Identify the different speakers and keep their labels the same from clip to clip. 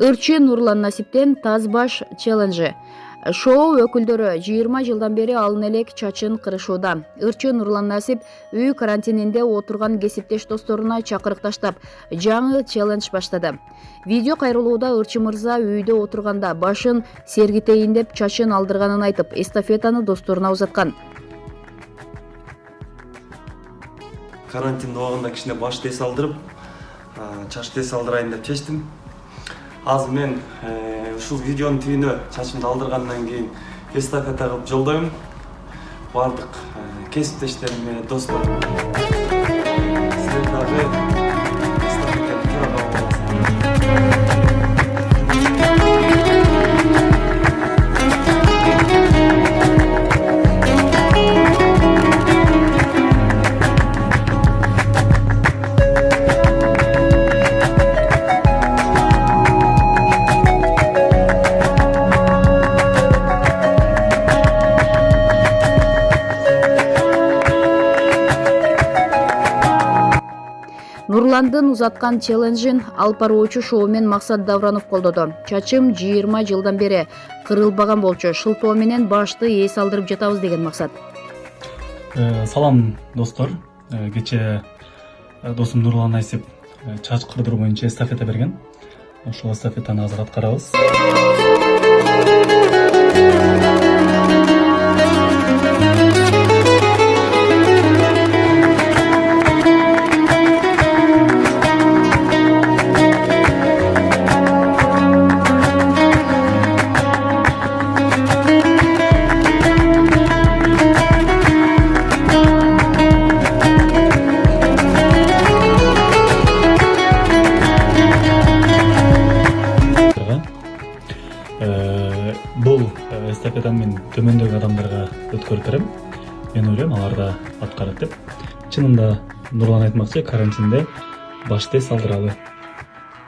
Speaker 1: Ырчы Нурлан Насиптен таз баш челленджи. Шоу өкүлдөрү 20 жылдан бери алын элек чачын кырышууда. Ырчы Нурлан Насип үй карантининде отурган кесиптеш досторуна чакырык таштап, жаңы челлендж баштады. Видео кайрылууда Ырчы мырза үйдө отурганда башын сергитейин деп чачын алдырганын айтып, эстафетаны досторуна узаткан.
Speaker 2: Карантинде убагында кичине баш тес алдырып, чач тес алдырайын деп чечтим. Азыр мен ушул видеонун түйүнө чачымды алдыргандан кийин эстафета кылып жолдойм. Бардык кесиптештериме, досторума. Силер дагы эстафетаны туура кабыл аласыздар.
Speaker 1: Нурландын узаткан челленджин алпаруучу шоумен Максат Давранов колдоду. Чачым 20 жылдан бери кырылбаган болчу. Шылтоо менен башты эс алдырып жатабыз деген максат.
Speaker 3: Салам достор. Кече досум Нурлан Насип чач кырдыруу боюнча эстафета берген. Ошол эстафетаны азыр аткарабыз. Бул эстафетаны мен төмөндөгү адамдарга өткөрүп берем. Мен ойлойм, алар да аткарат деп. Чынында Нурлан айтмакчы, карантинде баш тес алдыралы.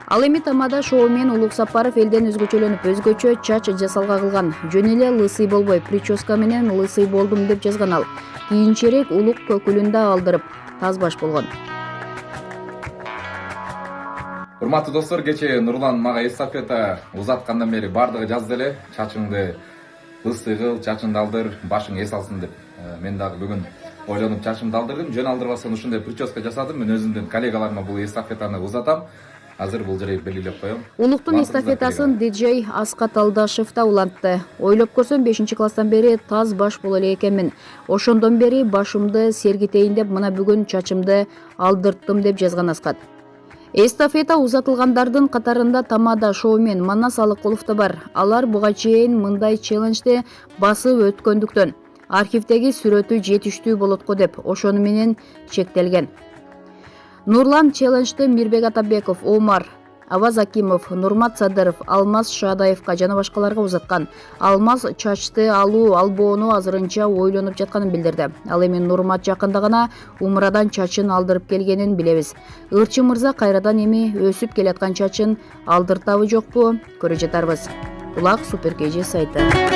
Speaker 1: Ал эми тамада шоумен Улук Сапаров элден өзгөчөлөнүп, өзгөчө чач жасалга кылган. Жөн эле лысый болбой, прическа менен лысый болдум деп жазган ал. Кийинчерээк улук көкүлүн да алдырып, таз баш болгон.
Speaker 4: Урматтуу достор, кече Нурлан мага эстафета узаткандан бери бардыгы жазды эле. Чачыңды лысый кыл, чачыңды алдыр, башың эс алсын деп. Мен дагы бүгүн ойлонуп чачымды алдырдым. Жөн алдырбастан ушундай прическа жасадым. Мен өзүмдүн коллегаларыма бул эстафетаны узатам. Азыр бул жерге белгилеп коем.
Speaker 1: Улуктун эстафетасын диджей Аскат Алдашев да улантты. Ойлоп көрсөм 5-класстан бери таз баш боло эле экенмин. Ошондон бери башымды сергитейин деп мына бүгүн чачымды алдырттым деп жазган Аскат. Эстафета узатылгандардын катарында тамада шоумен Манас Алыкулов да бар. Алар буга чейин мындай челленджди басып өткөндүктөн архивдеги сүрөтү жетиштүү болот го деп ошону менен чектелген. Нурлан челленджди Мирбек Атабеков, Омар Аваз Акимов, Нурмат Садыров, Алмаз Шадаевка жана башкаларга узаткан. Алмаз чачты алуу албоону азырынча ойлонуп жатканын билдирди. Ал эми Нурмат жакында гана умрадан чачын алдырып келгенин билебиз. Ырчы мырза кайрадан эми өсүп келаткан чачын алдыртабы жокпу, көрө жатарбыз. Булак Супер KG сайты.